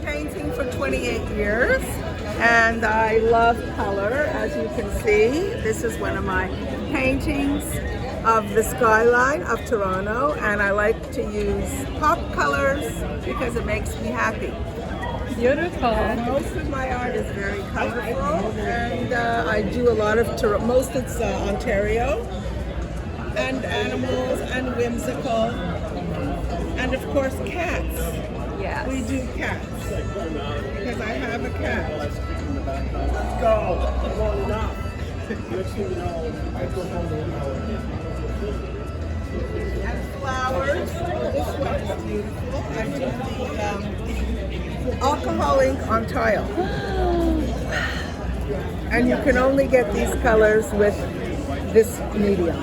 Painting for 28 years, and I love color. As you can see, this is one of my paintings of the skyline of Toronto, and I like to use pop colors because it makes me happy. Beautiful. Most of my art is very colorful, and I do a lot of most it's Ontario, and animals, and whimsical, and of course cats. Yes. We do cats because I have a cat. Let's go. Long enough. And flowers. This one is beautiful. I do the alcohol ink on tile. And you can only get these colors with this medium.